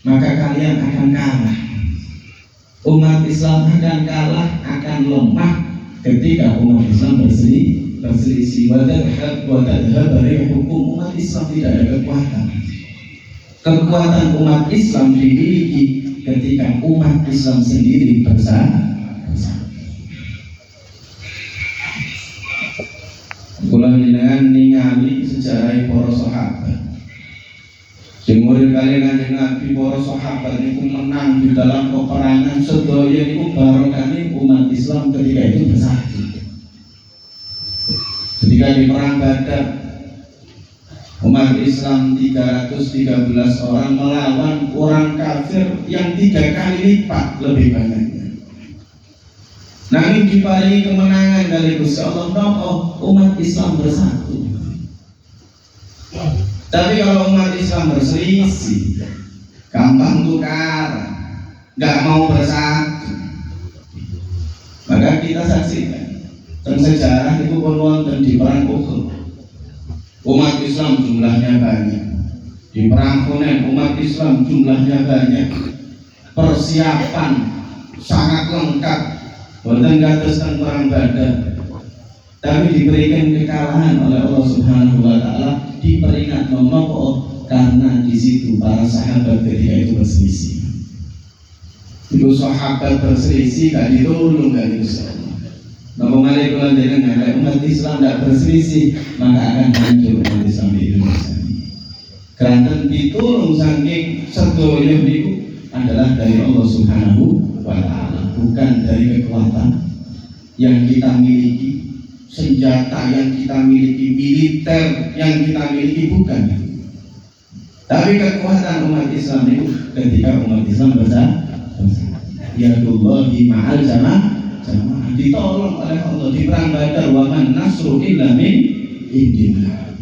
maka kalian akan kalah. Umat Islam akan kalah, akan lemah ketika umat Islam berselisih. Wadadhab dari hukum umat Islam tidak ada kekuatan. Kekuatan umat Islam dimiliki ketika umat Islam sendiri bersatu. Kula jenengan ningali sejarah para sahabat. Sumur kali Kanjeng Nabi para sahabat niku menang di dalam peperangan sedaya niku barokahane umat Islam ketika itu bersatu. Ketika di perang Badar, umat Islam 313 orang melawan orang kafir yang 3 kali lipat lebih banyaknya. Namun diparingi kemenangan dari Gusti Allah, umat Islam bersatu. Tapi kalau umat Islam berselisih, gampang tukar, nggak mau bersatu, maka kita saksikan dalam sejarah itu pun wonten di perang Uhud. Umat Islam jumlahnya banyak. Di perang Hunain umat Islam jumlahnya banyak. Persiapan sangat lengkap. Wonten kados teng perang Badar. Tapi diberikan kekalahan oleh Allah Subhanahu wa taala, diperingat nopo karena di situ para sahabat ketika itu berselisih. Itu sahabat berselisih gak ditolong gak ditolong. Nopo malih kula jenengan umat Islam tidak berselisih, maka akan hancur umat Islam di Indonesia. Karena ditolong saking sedaya niku adalah dari Allah Subhanahu wa taala, bukan dari kekuatan yang kita miliki, senjata yang kita miliki, militer yang kita miliki, bukan. Tapi kekuatan umat Islam itu ketika umat Islam bersatu. Yadullahi ma'al jamaah, ditolong oleh Allah di perang Badar. Wa man nasru illa min indillah.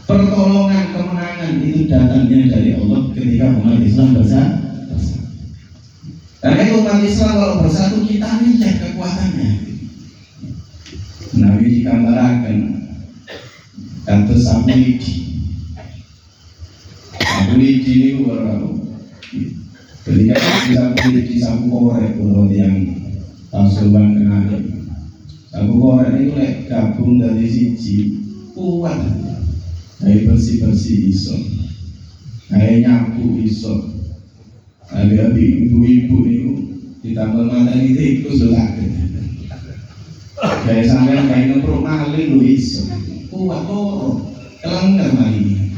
Pertolongan, kemenangan itu datangnya dari Allah ketika umat Islam bersatu. Karena itu umat Islam kalau bersatu kita lihat kekuatannya. Nabi digambarkan kantos sapu lidi. Sapu lidi ini ketika sapu lidi, sapu korek kalau yang pasukan kenali. Sapu korek itu gabung dari siji kuat. Kayak bersih-bersih iso, kayak nyapu iso. Ada ibu-ibu itu ditambah mata itu sudah ada. Kayak sampai kayak ngeprok malin lu iso. Kuat kok, kelengger malin.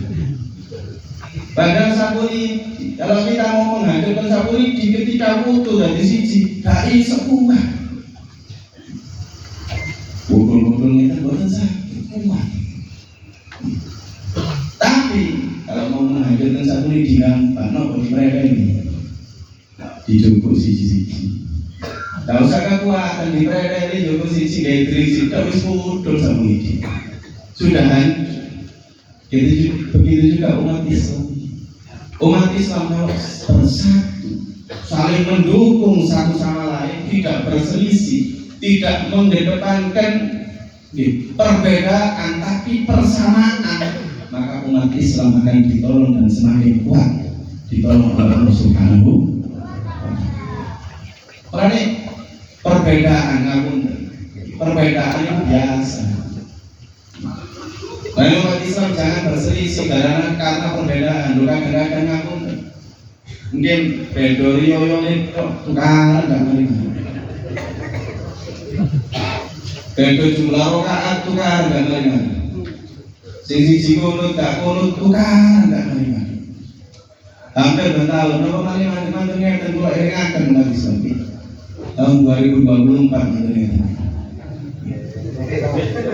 Padahal sapu lidi, kalau kita mau menghancurkan sapu lidi ketika butuh dari siji, gak iso kuat. Pukul-pukul kita buatan sakit, kuat. Tapi kalau mau menghancurkan sapu lidi gampang, nopo dipreleni, dijungkuk siji-siji. Gak usah kekuatan dipreleni, jungkuk siji gaya trisi, tapi pudul sapu lidi. Sudah hancur. Begitu juga umat Islam. Umat Islam harus bersatu, saling mendukung satu sama lain, tidak berselisih, tidak mengedepankan perbedaan, tapi persamaan. Maka umat Islam akan ditolong dan semakin kuat, ditolong oleh Allah Subhanahu wa taala. Perbedaan, perbedaan itu biasa. Lalu umat Islam jangan berselisih karena perbedaan. Kadang-kadang ngapun. Mungkin bedori yoyo itu tukaran gak mari. Bedo jumlah rakaat tukaran gak mari. Sisi kunut gak kunut tukaran gak mari. Hampir bertahun napa mari manten ngeten kula elingaken umat Islam. Tahun 2024 ngeten.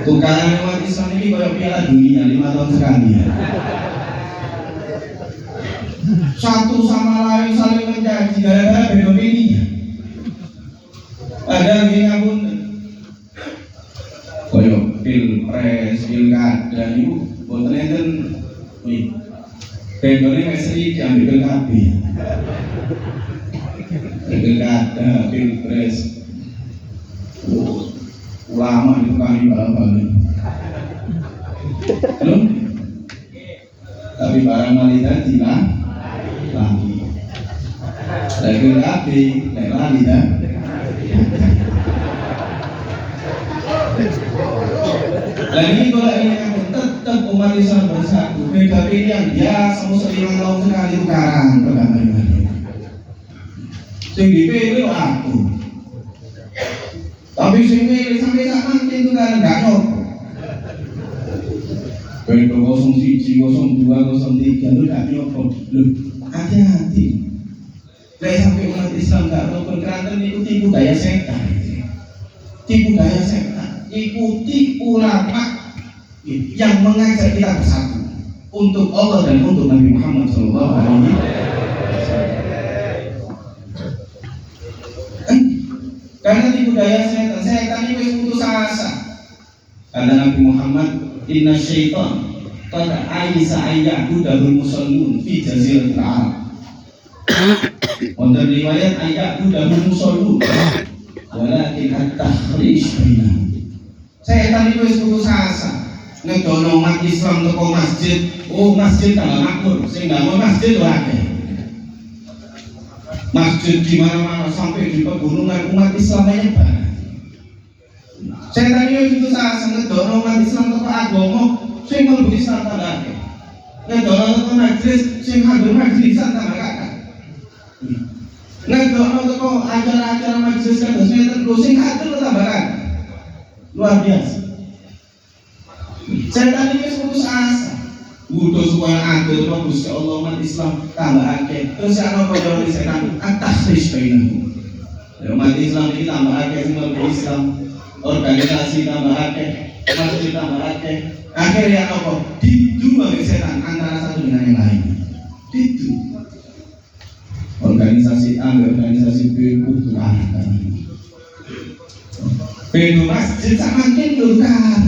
Tukaran umat Islam ini kayak Piala Dunia 5 tahun sekali ya. Satu sama lain saling mencaci gara-gara beda opininya. Padahal ini pun koyok pilpres, pilkada itu boten enten bedone wis seri diambil kabeh. Pilkada, pilpres, ulama itu kali bal-bal. Belum? Tapi barang malih tadi lah lagi. Jadi rapi, lali dah. Lagi kalau ini akan tetap umat Islam bersatu. PKB yang biasa muslim tahun sekali tukaran perdamaian. Sing dipilih aku. Tapi sing milih sampai tak mungkin tukaran gak nyoba. Beda 01, 02, 03 itu gak nyoba. Hati-hati. Lek sampai umat Islam gak rukun keranten itu tipu daya setan. Tipu daya setan. Ikuti ulama yang mengajak kita bersatu untuk Allah dan untuk Nabi Muhammad SAW. Karena tipu daya setan, setan itu putus asa. Kata Nabi Muhammad, inna syaitan qad aisa ayya'budahul musallun fi jaziratil Arab. Untuk riwayat ayya'budahul musallun walakin at-takhrij bainahum. Setan itu putus asa. Ngedono umat Islam teko masjid, oh masjid tambah makmur, sing bangun masjid akeh. Masjid di mana-mana sampai di pegunungan umat Islam nyebar. Setan itu putus asa ngedono umat Islam teko agama, sing mlebu Islam tambah akeh. Ngedono teko majelis, sing hadir majelisan tambah akeh. Ngedono teko acara-acara majelis kados ngeten lho sing hadir tambah akeh. Luar biasa. Setan ini putus asa. Butuh supaya atur Gusti Allah umat Islam tambah akeh. Terus ana kaya setan at-takhrij bainahum. Umat Islam ini tambah akeh semua Islam. Organisasi tambah akeh, masjid tambah akeh. Akhirnya apa? Didu oleh setan antara satu dengan yang lain. Didu. Organisasi A, organisasi B kudu arah. Bedo masjid samakin lurkan.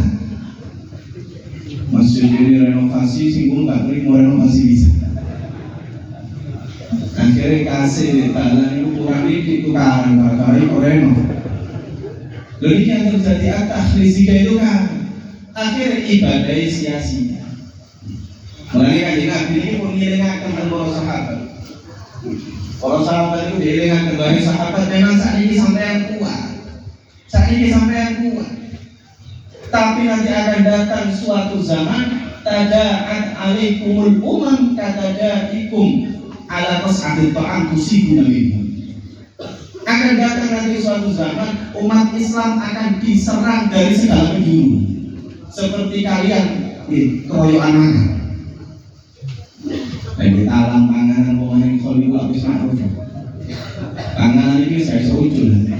Masjid ini renovasi, singgung gak mau renovasi bisa. Akhirnya kasih tanah ini ukuran ini tukaran, kali koreno. Lalu ini yang terjadi atas risiko itu kan. Akhirnya ibadah sia-sia. Mulai kajian Nabi ini pun mengiringakan para sahabat. Para sahabat itu diiringakan banyak sahabat memang saat ini sampai yang kuat. Saat ini sampai yang kuat. Tapi nanti akan datang suatu zaman tada'at alaikumul umam katadaikum ala tas'adil ta'am tusibuna minhum. Akan datang nanti suatu zaman umat Islam akan diserang dari segala penjuru. Seperti kalian keroyokan mana? Dari alam panganan pemain kholifu habis ma'ruf. Panganan ini saya seucul.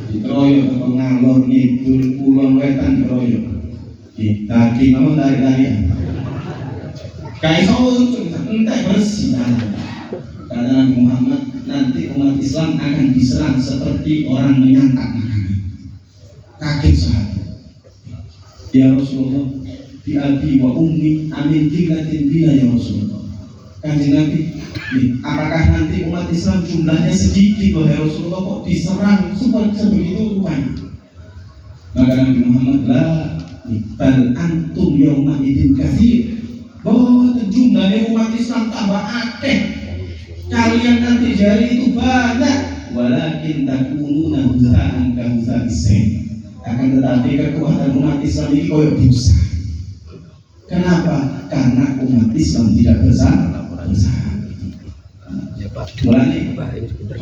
Dikeroyok atau ngalor ngidul kulon wetan keroyok daging namun tarik-tarian kayak seucul entah bersih. Kata Nabi Muhammad, nanti umat Islam akan diserang seperti orang menyantap makanan. Kaget sahabat. Ya Rasulullah, bi abi wa ummi amin dilatin bila ya Rasulullah. Kanjeng Nabi, apakah nanti umat Islam jumlahnya sedikit wahai Rasulullah kok diserang sebegitu banyak? Maka Nabi Muhammad lah, bal antum yauma idzin katsir. Bahwa jumlahnya umat Islam tambah akeh. Kalian nanti jari itu banyak, walakin takununa huzaan ka huza'isen. Akan tetapi kekuatan umat Islam ini koyok busa. Kenapa? Karena umat Islam tidak bersama. Mulai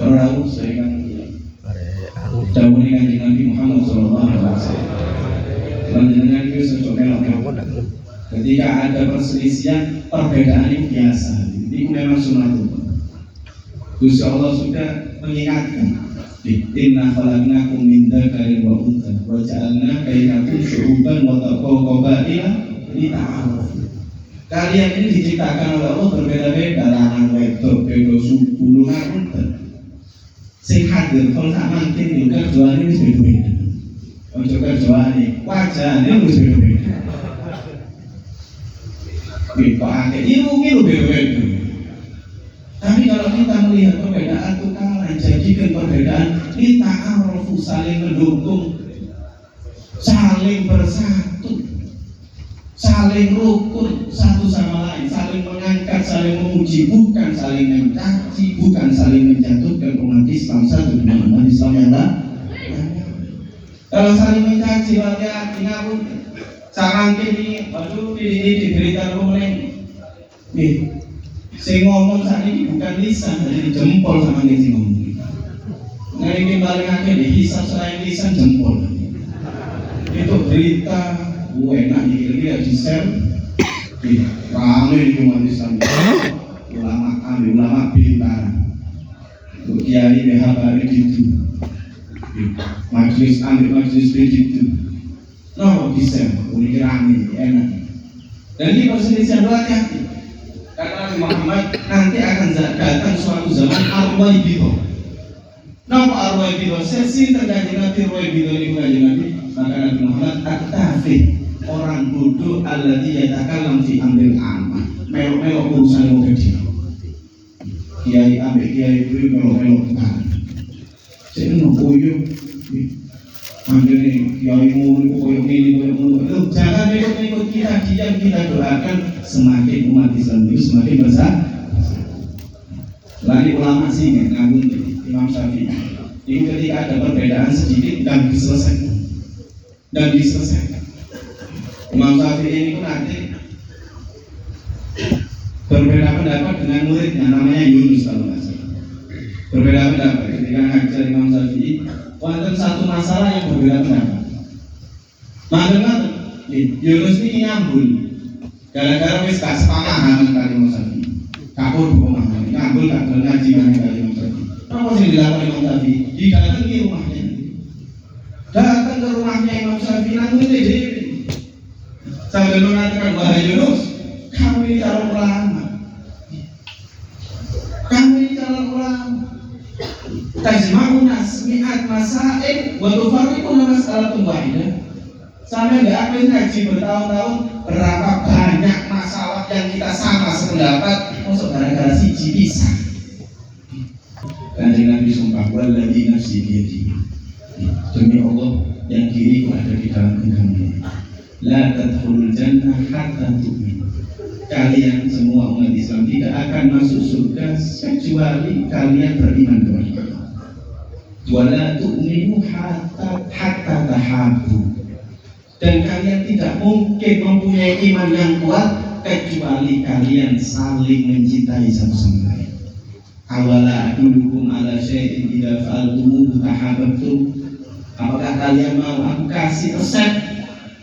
orang saya kan jauh dengan Nabi Muhammad SAW. Dengan itu sesuatu ketika ada perselisihan, perbedaan itu biasa. Itu memang sunatullah. Gusti Allah sudah mengingatkan. Inna khalaqnakum min dzakarin wa untha wa ja'alna bainakum syu'uban wa qabaila lita'arafu. Kalian ini diciptakan oleh Allah berbeda-beda, lanang wedok, beda suku, lungan unten. Sing hadir kalau tak mungkin juga kerjaan ini beda-beda. Untuk kerjaan ini wajahnya harus beda-beda. Kita akhir ilu beda-beda. Tapi kalau kita melihat perbedaan itu kalah, jadikan perbedaan kita arafu, saling mendukung, saling bersatu, saling rukun satu sama lain, saling mengangkat, saling memuji, bukan saling mencaci, bukan saling menjatuhkan umat Islam satu dengan umat Islam yang lain. Kalau saling mencaci, hati-hati ngapun. Sarang kini, waduh ini diberitakan oleh nih, saya ngomong saat ini bukan lisan, jadi jempol sama nih si ngomong. Nah ini paling akhir dihisap selain lisan jempol. Itu berita enak dikira-kira di share, ramai di umat Islam. Ulama kami, ulama pintar, kiai BHBari itu, majelis ambil majelis itu. No, bisa, unik rame, enak. Dan ini perselisihan hati-hati. Kata Nabi Muhammad, nanti akan datang suatu zaman arwah bidho. Nama arwah bidho, sesi terjadi Nabi arwah bidho ini bukan Nabi. Maka Nabi Muhammad at-tafih, orang bodoh alladzi yatakallam fi amril ammah. Melok-melok urusan yang kecil. Kiai ambil kiai itu melok-melok kan. Saya nak koyo. Ambil ni kiai mu koyo ini koyo mu. Jangan ikut-ikut kita, diam kita doakan semakin umat Islam itu semakin besar. Lagi ulama sih ngagung Imam Syafi'i. Ini ketika ada perbedaan sedikit dan diselesaikan. Imam Syafi'i ini pun nanti berbeda pendapat dengan muridnya namanya Yunus kalau nggak salah. Berbeda pendapat ketika ngajar Imam Syafi'i. Wonten satu masalah yang berbeda pendapat. Mana Yunus ini nyambul. Gara-gara wis gak sepamahaman kali Imam Syafi'i. Kabur pemahaman, nyambul gak ngaji kali Imam Syafi'i. Apa sih dilakukan Imam Syafi'i? Datang ke rumahnya. Datang ke rumahnya Imam Syafi'i langsung dewi. Sambil mengatakan, wahai Yunus, kamu ini calon ulama. Tajma'una mi'at masail wa tufarriquna mas'alatun wahidah. Sampai enggak akan ngaji bertahun-tahun berapa banyak masalah yang kita sama sependapat masuk gara-gara siji bisa. Kanjeng Nabi sumpah wallazi nafsi biyadihi. Demi Allah yang diriku ada di dalam genggamannya. La tadkhulul jannah hatta tu'minu. Kalian semua umat Islam tidak akan masuk surga kecuali kalian beriman kepada Allah. Wala tu'minu hatta tahabbu. Dan kalian tidak mungkin mempunyai iman yang kuat kecuali kalian saling mencintai satu sama lain. Awala adullukum ala syai'in idza fa'altumuhu tahabbtum. Apakah kalian mau aku kasih resep?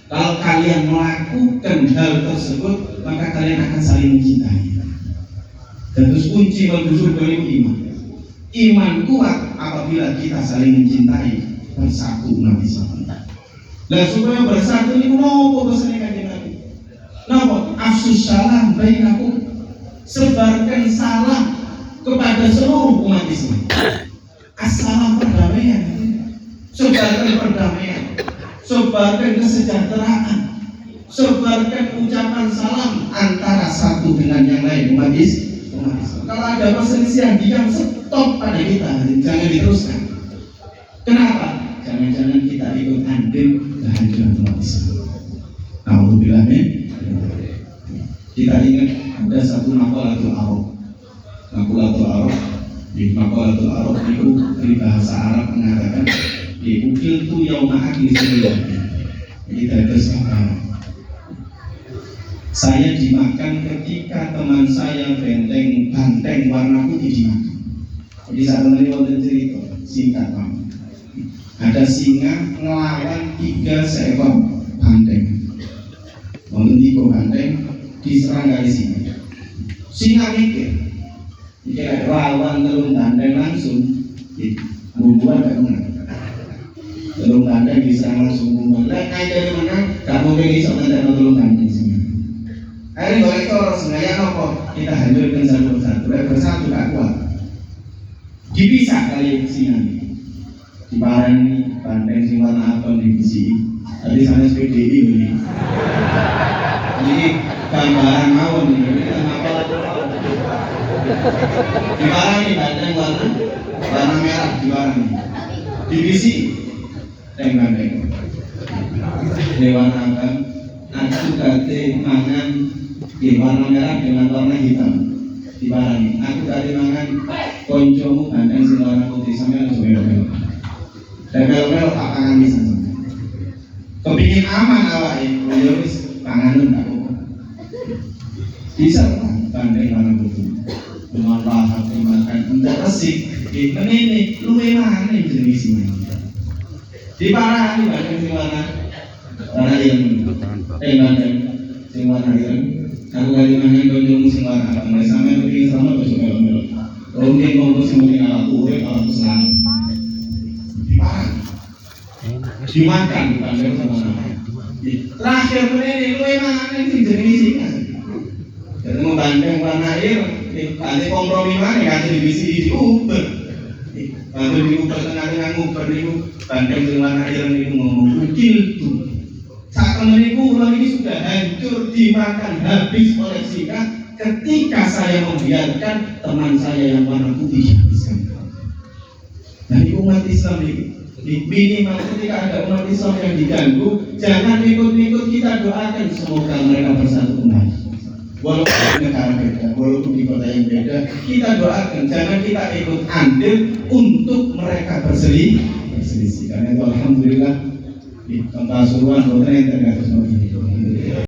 Kalau kalian melakukan hal tersebut, maka kalian akan saling mencintai. Dan terus kunci menuju dari iman. Iman kuat apabila kita saling mencintai bersatu umat Islam. Dan supaya bersatu ini nopo pesannya kanjeng Nabi. Nopo afsus salam bainakum. Sebarkan salam kepada seluruh umat Islam. Assalam perdamaian. Sebarkan perdamaian. Sebarkan kesejahteraan. Sebarkan ucapan salam antara satu dengan yang lain umat Islam. Kalau ada perselisihan, diam, stop pada kita, jangan diteruskan. Kenapa? Jangan-jangan kita ikut andil kehancuran umat Islam. Alhamdulillah. Kita ingat ada satu maqalatul Arab. Maqalatul Arab di maqalatul Arab itu di bahasa Arab mengatakan di ukil tu yauma akli sunnah. Kita terus saya dimakan ketika teman saya banteng warna putih dimakan. Jadi saat menerima cerita singkat Pak. Ada singa ngelawan 3 seekor banteng. Wonten 3 banteng diserang kali singa. Singa mikir lawan telung banteng langsung bubuan gak menang. Telung banteng diserang langsung bubuan. Lek ae dari menang gak mungkin iso ngendakno telung banteng singa. Hari boleh kalau sebenarnya apa? Kita hancurkan satu persatu. Bersatu tak kuat. Dipisah kali singa ini. Diparani banteng sing warna abang divisi. Tadi sana SPDI ini. Ini gambaran mawon ini. Diparani banteng warna merah diparani. Divisi banteng. Ini warna abang aku kate mangan di warna merah dengan warna hitam dibarangi. Aku kate mangan koncomu bandeng sing warna putih sampeyan aja melo-melo. Dan melo-melo tak pangan pisan. Kepingin aman awake, ya wis panganan tak apa. Bisa bandeng warna putih. Dengan lahap makan enggak resik, menene luwe mana jenis ini. Di parah di bandeng sing warna ireng, bandeng sing warna ireng. Aku kali mangan koncomu sing warna apa? Mulai sampe kepingin sama kok melo-melo. Mungkin ngomong sing mungkin ala urip ala selalu. Di parah. Dimakan bandeng sama nama. Terakhir menene luwe mana sing jenis ini. Jadi mau bandeng warna ireng. Ada kompromi mana kan divisi di Uber. Kalau di Uber tengah-tengah Uber itu bandeng dengan ireng itu ngomong ukil tuh. Saat menipu ulang ini sudah hancur dimakan habis koleksinya ketika saya membiarkan teman saya yang warna putih habiskan. Dan umat Islam ini minimal ketika ada umat Islam yang diganggu, jangan ikut-ikut, kita doakan semoga mereka bersatu kembali. Walaupun negara beda, walaupun di kota yang beda, kita doakan jangan kita ikut andil untuk mereka berselisih. Karena itu alhamdulillah di tempat suruhan hotel yang tergantung